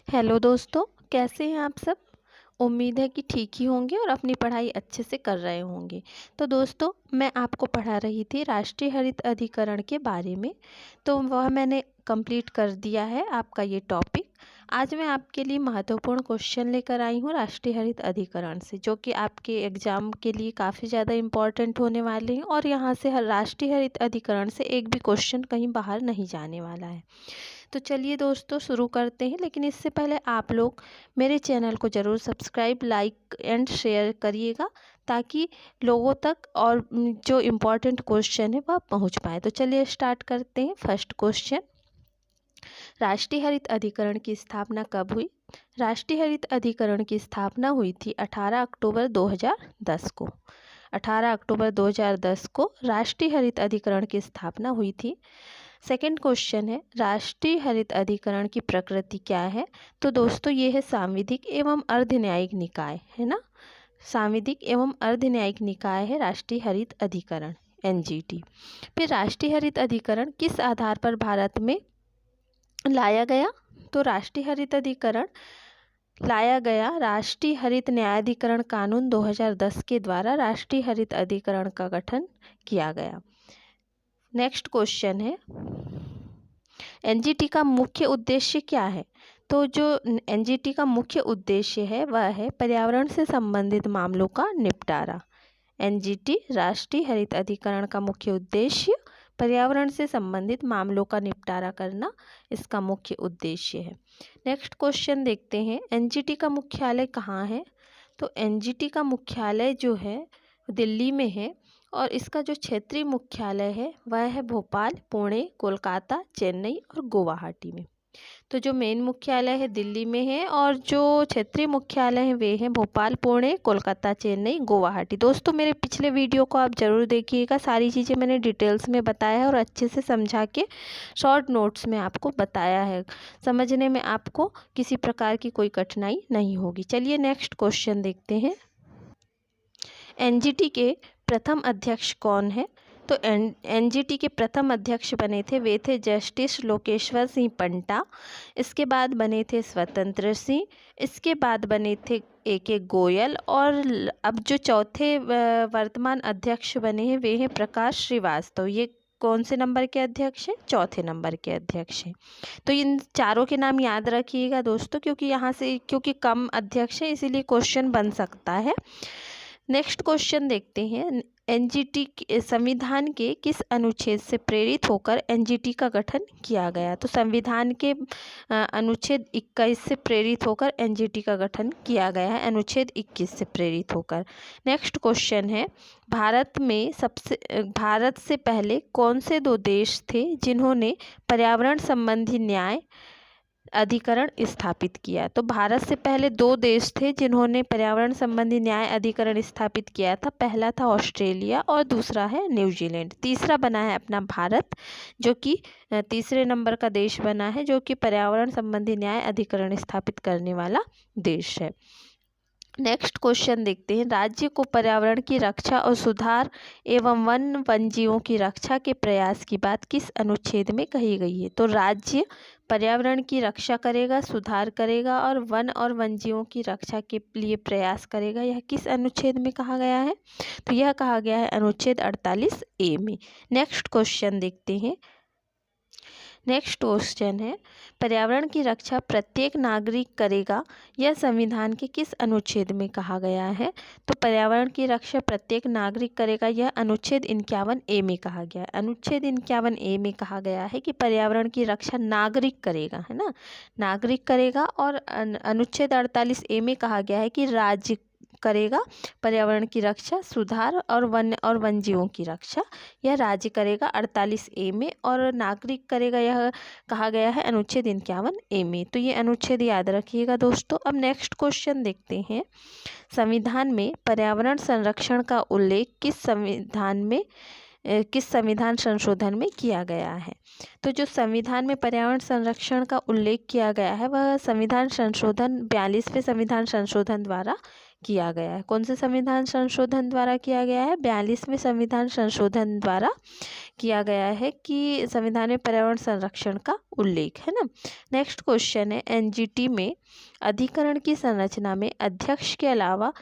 Hello दोस्तों, कैसे हैं आप सब। उम्मीद है कि ठीक ही होंगे और अपनी पढ़ाई अच्छे से कर रहे होंगे। तो दोस्तों, मैं आपको पढ़ा रही थी राष्ट्रीय हरित अधिकरण के बारे में। तो वह मैंने कंप्लीट कर दिया है आपका ये टॉपिक। आज मैं आपके लिए महत्वपूर्ण क्वेश्चन लेकर आई हूँ राष्ट्रीय हरित अधिकरण से, जो कि आपके एग्ज़ाम के लिए काफ़ी ज़्यादा इम्पॉर्टेंट होने वाले हैं। और यहाँ से राष्ट्रीय हरित अधिकरण से एक भी क्वेश्चन कहीं बाहर नहीं जाने वाला है। तो चलिए दोस्तों, शुरू करते हैं। लेकिन इससे पहले आप लोग मेरे चैनल को ज़रूर सब्सक्राइब, लाइक एंड शेयर करिएगा, ताकि लोगों तक और जो इम्पोर्टेंट क्वेश्चन है वह पहुंच पाए। तो चलिए स्टार्ट करते हैं। फर्स्ट क्वेश्चन, राष्ट्रीय हरित अधिकरण की स्थापना कब हुई। राष्ट्रीय हरित अधिकरण की स्थापना हुई थी 18 अक्टूबर 2010 को। 18 अक्टूबर 2010 को राष्ट्रीय हरित अधिकरण की स्थापना हुई थी। सेकंड क्वेश्चन है, राष्ट्रीय हरित अधिकरण की प्रकृति क्या है। तो दोस्तों, ये है सांविधिक एवं अर्धन्यायिक निकाय, है ना। सांविधिक एवं अर्धन्यायिक निकाय है राष्ट्रीय हरित अधिकरण, एनजीटी। फिर राष्ट्रीय हरित अधिकरण किस आधार पर भारत में लाया गया। तो राष्ट्रीय हरित अधिकरण लाया गया राष्ट्रीय हरित न्यायाधिकरण कानून 2010 के द्वारा राष्ट्रीय हरित अधिकरण का गठन किया गया। नेक्स्ट क्वेश्चन है, एनजीटी का मुख्य उद्देश्य क्या है। तो जो एनजीटी का मुख्य उद्देश्य है वह है पर्यावरण से संबंधित मामलों का निपटारा। एनजीटी राष्ट्रीय हरित अधिकरण का मुख्य उद्देश्य पर्यावरण से संबंधित मामलों का निपटारा करना इसका मुख्य उद्देश्य है। नेक्स्ट क्वेश्चन देखते हैं, एनजीटी का मुख्यालय कहाँ है। तो एनजीटी का मुख्यालय जो है दिल्ली में है, और इसका जो क्षेत्रीय मुख्यालय है वह है भोपाल, पुणे, कोलकाता, चेन्नई और गुवाहाटी में। तो जो मेन मुख्यालय है दिल्ली में है, और जो क्षेत्रीय मुख्यालय है वे हैं भोपाल, पुणे, कोलकाता, चेन्नई, गुवाहाटी। दोस्तों, मेरे पिछले वीडियो को आप ज़रूर देखिएगा। सारी चीज़ें मैंने डिटेल्स में बताया है और अच्छे से समझा के शॉर्ट नोट्स में आपको बताया है। समझने में आपको किसी प्रकार की कोई कठिनाई नहीं होगी। चलिए नेक्स्ट क्वेश्चन देखते हैं, एनजीटी के प्रथम अध्यक्ष कौन है। तो एनजीटी के प्रथम अध्यक्ष बने थे, वे थे जस्टिस लोकेश्वर सिंह पंटा। इसके बाद बने थे स्वतंत्र सिंह। इसके बाद बने थे AK गोयल। और अब जो चौथे वर्तमान अध्यक्ष बने हैं वे हैं प्रकाश श्रीवास्तव। ये कौन से नंबर के अध्यक्ष हैं, चौथे नंबर के अध्यक्ष हैं। तो इन चारों के नाम याद रखिएगा दोस्तों, क्योंकि कम अध्यक्ष हैं इसीलिए क्वेश्चन बन सकता है। नेक्स्ट क्वेश्चन देखते हैं, एनजीटी संविधान के किस अनुच्छेद से प्रेरित होकर एनजीटी का गठन किया गया। तो संविधान के अनुच्छेद 21 से प्रेरित होकर एनजीटी का गठन किया गया है, अनुच्छेद 21 से प्रेरित होकर। नेक्स्ट क्वेश्चन है, भारत से पहले कौन से दो देश थे जिन्होंने पर्यावरण संबंधी न्याय अधिकरण स्थापित किया। तो भारत से पहले दो देश थे जिन्होंने पर्यावरण संबंधी न्याय अधिकरण स्थापित किया था। पहला था ऑस्ट्रेलिया और दूसरा है न्यूजीलैंड। तीसरा बना है अपना भारत, जो कि तीसरे नंबर का देश बना है, जो कि पर्यावरण संबंधी न्याय अधिकरण स्थापित करने वाला देश है। नेक्स्ट क्वेश्चन देखते हैं, राज्य को पर्यावरण की रक्षा और सुधार एवं वन्यजीवों की रक्षा के प्रयास की बात किस अनुच्छेद में कही गई है। तो राज्य पर्यावरण की रक्षा करेगा, सुधार करेगा और वन और वन्यजीवों की रक्षा के लिए प्रयास करेगा। यह किस अनुच्छेद में कहा गया है। तो यह कहा गया है अनुच्छेद 48A में। नेक्स्ट क्वेश्चन देखते हैं, नेक्स्ट क्वेश्चन है, पर्यावरण की रक्षा प्रत्येक नागरिक करेगा, यह संविधान के किस अनुच्छेद में कहा गया है। तो पर्यावरण की रक्षा प्रत्येक नागरिक करेगा, यह अनुच्छेद 51A में कहा गया है। अनुच्छेद 51A में कहा गया है कि पर्यावरण की रक्षा नागरिक करेगा, है ना, नागरिक करेगा। और अनुच्छेद 48A में कहा गया है कि राज्य करेगा पर्यावरण की रक्षा, सुधार और वन्यजीवों की रक्षा, यह राज्य करेगा 48A में। और नागरिक करेगा, यह कहा गया है अनुच्छेद 51A में। तो ये अनुच्छेद याद रखिएगा दोस्तों। अब नेक्स्ट क्वेश्चन देखते हैं, संविधान में पर्यावरण संरक्षण का उल्लेख किस संविधान संशोधन में किया गया है। तो जो संविधान में पर्यावरण संरक्षण का उल्लेख किया गया है वह संविधान संशोधन 42वें संविधान संशोधन द्वारा किया गया है। कौन से संविधान संशोधन द्वारा किया गया है? 42वें संविधान संशोधन द्वारा किया गया है कि संविधान में पर्यावरण संरक्षण का उल्लेख है ना। नेक्स्ट क्वेश्चन है, एनजीटी में अधिकरण की संरचना में अध्यक्ष के अलावा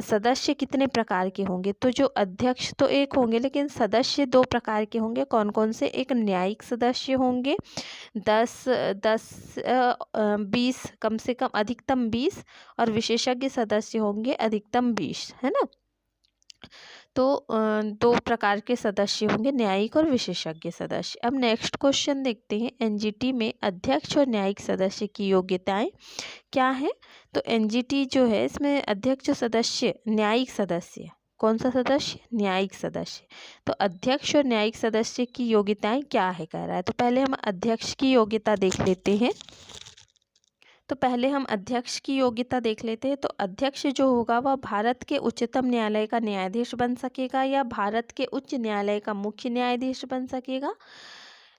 सदस्य कितने प्रकार के होंगे? तो जो अध्यक्ष तो एक होंगे, लेकिन सदस्य 2 प्रकार के होंगे। कौन कौन से? एक न्यायिक सदस्य होंगे 20 कम से कम, अधिकतम 20, और विशेषज्ञ सदस्य होंगे अधिकतम 20, है ना। तो 2 प्रकार के सदस्य होंगे, न्यायिक और विशेषज्ञ सदस्य। अब नेक्स्ट क्वेश्चन देखते हैं, एनजीटी में अध्यक्ष और न्यायिक सदस्य की योग्यताएं क्या है? तो एनजीटी जो है इसमें अध्यक्ष सदस्य न्यायिक सदस्य, कौन सा सदस्य? न्यायिक सदस्य। तो अध्यक्ष और न्यायिक सदस्य की योग्यताएं क्या है कह रहा है। तो पहले हम अध्यक्ष की योग्यता देख लेते हैं। तो अध्यक्ष जो होगा वह भारत के उच्चतम न्यायालय का न्यायाधीश बन सकेगा या भारत के उच्च न्यायालय का मुख्य न्यायाधीश बन सकेगा।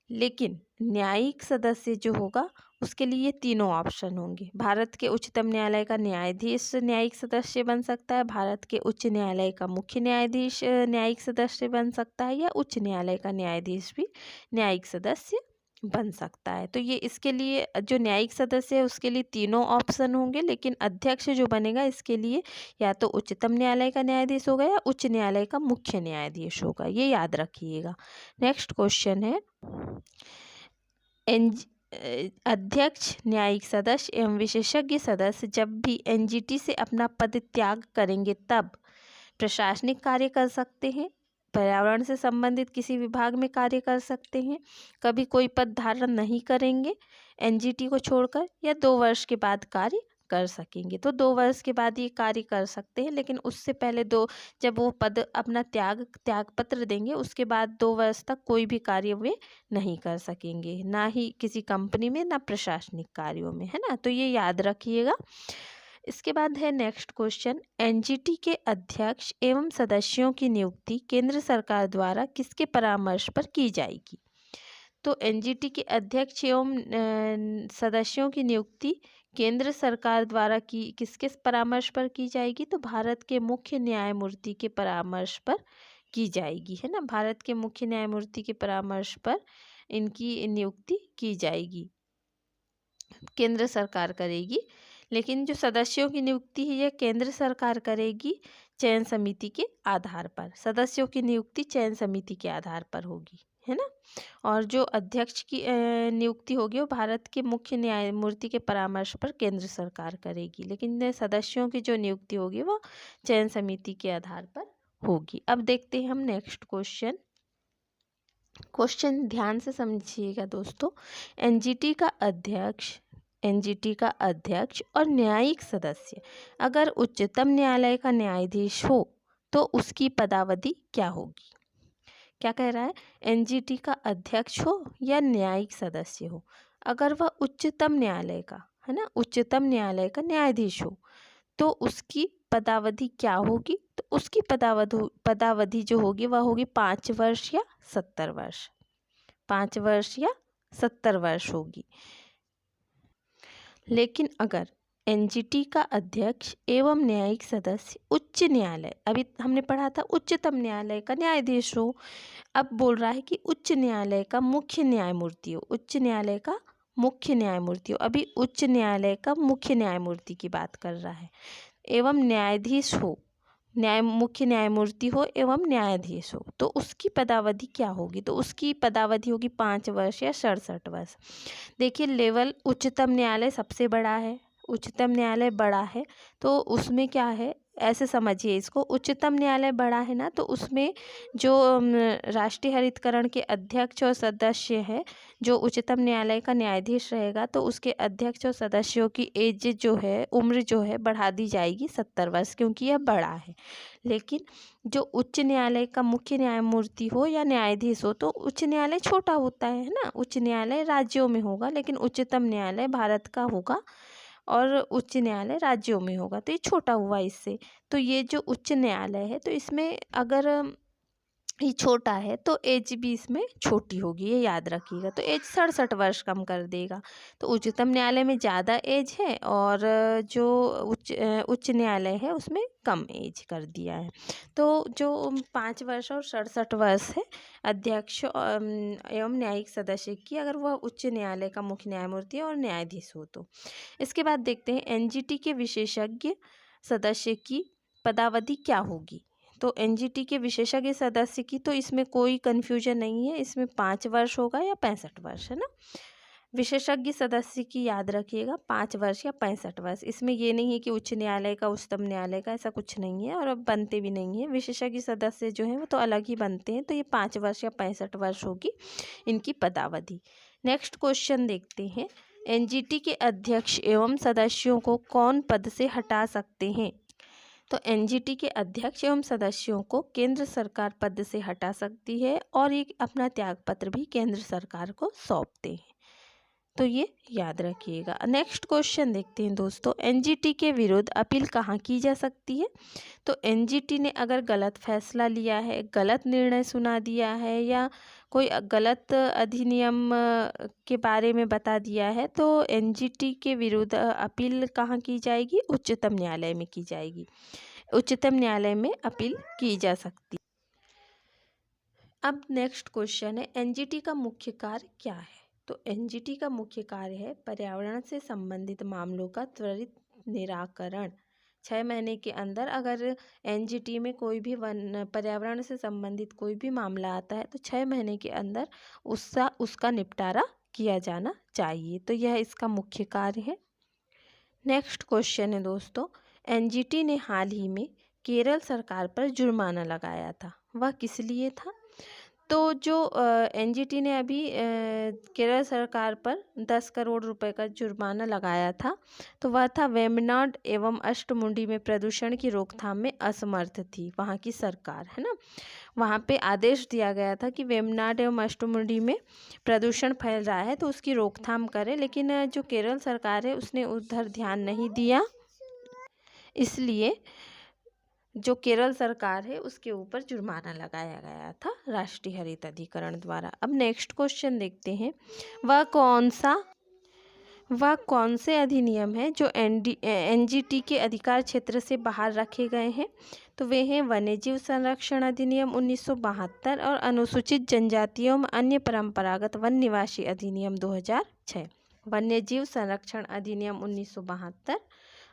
लेकिन न्यायिक सदस्य जो होगा उसके लिए तीनों ऑप्शन होंगे। भारत के उच्चतम न्यायालय का न्यायाधीश न्यायिक सदस्य बन सकता है, भारत के उच्च न्यायालय का मुख्य न्यायाधीश न्यायिक सदस्य बन सकता है, या उच्च न्यायालय का न्यायाधीश भी न्यायिक सदस्य बन सकता है। तो ये इसके लिए जो न्यायिक सदस्य है उसके लिए तीनों ऑप्शन होंगे, लेकिन अध्यक्ष जो बनेगा इसके लिए या तो उच्चतम न्यायालय का न्यायाधीश होगा या उच्च न्यायालय का मुख्य न्यायाधीश होगा, ये याद रखिएगा। नेक्स्ट क्वेश्चन है, अध्यक्ष, न्यायिक सदस्य एवं विशेषज्ञ सदस्य जब भी एनजीटी से अपना पद त्याग करेंगे तब प्रशासनिक कार्य कर सकते हैं, पर्यावरण से संबंधित किसी विभाग में कार्य कर सकते हैं, कभी कोई पद धारण नहीं करेंगे एनजीटी को छोड़कर, या 2 वर्ष के बाद कार्य कर सकेंगे। तो 2 वर्ष के बाद ये कार्य कर सकते हैं, लेकिन उससे पहले जब वो पद अपना त्याग पत्र देंगे उसके बाद 2 वर्ष तक कोई भी कार्य वे नहीं कर सकेंगे, ना ही किसी कंपनी में, ना प्रशासनिक कार्यों में, है ना। तो ये याद रखिएगा। इसके बाद है नेक्स्ट क्वेश्चन, एनजीटी के अध्यक्ष एवं सदस्यों की नियुक्ति केंद्र सरकार द्वारा किसके परामर्श पर की जाएगी? तो एनजीटी के अध्यक्ष एवं सदस्यों की नियुक्ति केंद्र सरकार द्वारा किसके परामर्श पर की जाएगी? तो भारत के मुख्य न्यायमूर्ति के परामर्श पर की जाएगी, है ना। भारत के मुख्य न्यायमूर्ति के परामर्श पर इनकी नियुक्ति की जाएगी, केंद्र सरकार करेगी। लेकिन जो सदस्यों की नियुक्ति है यह केंद्र सरकार करेगी चयन समिति के आधार पर। सदस्यों की नियुक्ति चयन समिति के आधार पर होगी, है ना। और जो अध्यक्ष की नियुक्ति होगी वो भारत के मुख्य न्यायमूर्ति के परामर्श पर केंद्र सरकार करेगी, लेकिन सदस्यों की जो नियुक्ति होगी वो चयन समिति के आधार पर होगी। अब देखते हैं हम नेक्स्ट क्वेश्चन ध्यान से समझिएगा दोस्तों। एनजीटी का अध्यक्ष और न्यायिक सदस्य अगर उच्चतम न्यायालय का न्यायाधीश हो तो उसकी पदावधि क्या होगी? क्या कह रहा है? एनजीटी का अध्यक्ष हो या न्यायिक सदस्य हो, अगर वह उच्चतम न्यायालय का, है ना, उच्चतम न्यायालय का न्यायाधीश हो तो उसकी पदावधि क्या होगी? तो उसकी पदावधि जो होगी वह होगी 5 वर्ष या 70 वर्ष, 5 वर्ष या 70 वर्ष होगी। लेकिन अगर एनजीटी का अध्यक्ष एवं न्यायिक सदस्य उच्च न्यायालय, अभी हमने पढ़ा था उच्चतम न्यायालय का न्यायाधीश हो, अब बोल रहा है कि उच्च न्यायालय का मुख्य न्यायमूर्ति हो, उच्च न्यायालय का मुख्य न्यायमूर्ति हो, अभी उच्च न्यायालय का मुख्य न्यायमूर्ति की बात कर रहा है, एवं न्यायाधीश हो, मुख्य न्यायमूर्ति हो एवं न्यायाधीश हो, तो उसकी पदावधि क्या होगी? तो उसकी पदावधि होगी 5 वर्ष या 67 वर्ष। देखिए, लेवल उच्चतम न्यायालय सबसे बड़ा है, उच्चतम न्यायालय बड़ा है तो उसमें क्या है, ऐसे समझिए इसको, उच्चतम न्यायालय बड़ा है ना, तो उसमें जो राष्ट्रीय हरितकरण के अध्यक्ष और सदस्य है, जो उच्चतम न्यायालय का न्यायाधीश रहेगा तो उसके अध्यक्ष और सदस्यों की एज जो है, उम्र जो है बढ़ा दी जाएगी 70 वर्ष, क्योंकि यह बड़ा है। लेकिन जो उच्च न्यायालय का मुख्य न्यायमूर्ति हो या न्यायाधीश हो, तो उच्च न्यायालय छोटा होता है ना, उच्च न्यायालय राज्यों में होगा, लेकिन उच्चतम न्यायालय भारत का होगा और उच्च न्यायालय राज्यों में होगा, तो ये छोटा हुआ इससे। तो ये जो उच्च न्यायालय है तो इसमें अगर ये छोटा है तो एज भी इसमें छोटी होगी, ये याद रखिएगा। तो एज 67 वर्ष कम कर देगा। तो उच्चतम न्यायालय में ज़्यादा एज है और जो उच्च न्यायालय है उसमें कम एज कर दिया है। तो जो 5 वर्ष और 67 वर्ष है अध्यक्ष एवं न्यायिक सदस्य की, अगर वह उच्च न्यायालय का मुख्य न्यायमूर्ति और न्यायाधीश हो तो। इसके बाद देखते हैं एनजीटी के विशेषज्ञ सदस्य की पदावधि क्या होगी। तो एनजीटी के विशेषज्ञ सदस्य की तो इसमें कोई कन्फ्यूजन नहीं है, इसमें 5 वर्ष होगा या 65 वर्ष, है ना। विशेषज्ञ सदस्य की याद रखिएगा 5 वर्ष या 65 वर्ष। इसमें ये नहीं है कि उच्च न्यायालय का उच्चतम न्यायालय का, ऐसा कुछ नहीं है और अब बनते भी नहीं है। विशेषज्ञ सदस्य जो हैं वो तो अलग ही बनते हैं। तो ये 5 वर्ष या 65 वर्ष होगी इनकी पदावधि। नेक्स्ट क्वेश्चन देखते हैं, एनजीटी के अध्यक्ष एवं सदस्यों को कौन पद से हटा सकते हैं। तो एनजीटी के अध्यक्ष एवं सदस्यों को केंद्र सरकार पद से हटा सकती है और एक अपना त्यागपत्र भी केंद्र सरकार को सौंपते हैं। तो ये याद रखिएगा। नेक्स्ट क्वेश्चन देखते हैं दोस्तों, एनजीटी के विरुद्ध अपील कहाँ की जा सकती है। तो एनजीटी ने अगर गलत फैसला लिया है, गलत निर्णय सुना दिया है या कोई गलत अधिनियम के बारे में बता दिया है तो एनजीटी के विरुद्ध अपील कहाँ की जाएगी, उच्चतम न्यायालय में की जाएगी। उच्चतम न्यायालय में अपील की जा सकती। अब नेक्स्ट क्वेश्चन है, एनजीटी का मुख्य कार्य क्या है। तो एनजीटी का मुख्य कार्य है पर्यावरण से संबंधित मामलों का त्वरित निराकरण। 6 महीने के अंदर अगर एनजीटी में कोई भी पर्यावरण से संबंधित कोई भी मामला आता है तो 6 महीने के अंदर उसका निपटारा किया जाना चाहिए। तो यह इसका मुख्य कार्य है। नेक्स्ट क्वेश्चन है दोस्तों, एनजीटी ने हाल ही में केरल सरकार पर जुर्माना लगाया था, वह किस लिए था। तो जो एनजीटी ने अभी केरल सरकार पर 10 करोड़ रुपए का जुर्माना लगाया था तो वह था वेम्बनाड एवं अष्टमुंडी में प्रदूषण की रोकथाम में असमर्थ थी वहाँ की सरकार, है ना। वहाँ पे आदेश दिया गया था कि वेम्बनाड एवं अष्टमुंडी में प्रदूषण फैल रहा है तो उसकी रोकथाम करें, लेकिन जो केरल सरकार है उसने उधर ध्यान नहीं दिया, इसलिए जो केरल सरकार है उसके ऊपर जुर्माना लगाया गया था राष्ट्रीय हरित अधिकरण द्वारा। अब नेक्स्ट क्वेश्चन देखते हैं, वह कौन से अधिनियम है जो एनजीटी के अधिकार क्षेत्र से बाहर रखे गए हैं। तो वे हैं वन्यजीव संरक्षण अधिनियम 1972 और अनुसूचित जनजातियों में अन्य परंपरागत वन निवासी अधिनियम 2006। वन्यजीव संरक्षण अधिनियम 1972,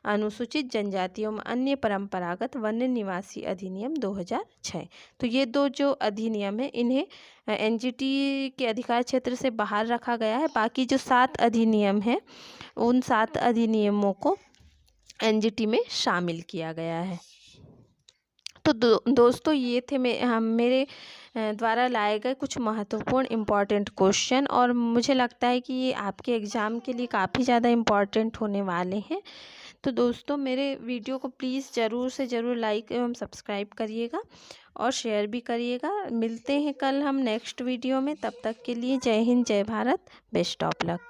अनुसूचित जनजातियों में अन्य परंपरागत वन्य निवासी अधिनियम 2006। तो ये दो जो अधिनियम है इन्हें एनजीटी के अधिकार क्षेत्र से बाहर रखा गया है। बाकी जो 7 अधिनियम हैं उन 7 अधिनियमों को एनजीटी में शामिल किया गया है। तो दोस्तों ये थे मेरे द्वारा लाए गए कुछ महत्वपूर्ण इम्पॉर्टेंट क्वेश्चन और मुझे लगता है कि ये आपके एग्ज़ाम के लिए काफ़ी ज़्यादा इम्पॉर्टेंट होने वाले हैं। तो दोस्तों मेरे वीडियो को प्लीज़ ज़रूर से ज़रूर लाइक एवं सब्सक्राइब करिएगा और शेयर भी करिएगा। मिलते हैं कल हम नेक्स्ट वीडियो में, तब तक के लिए जय हिंद, जय भारत, बेस्ट ऑफ लक।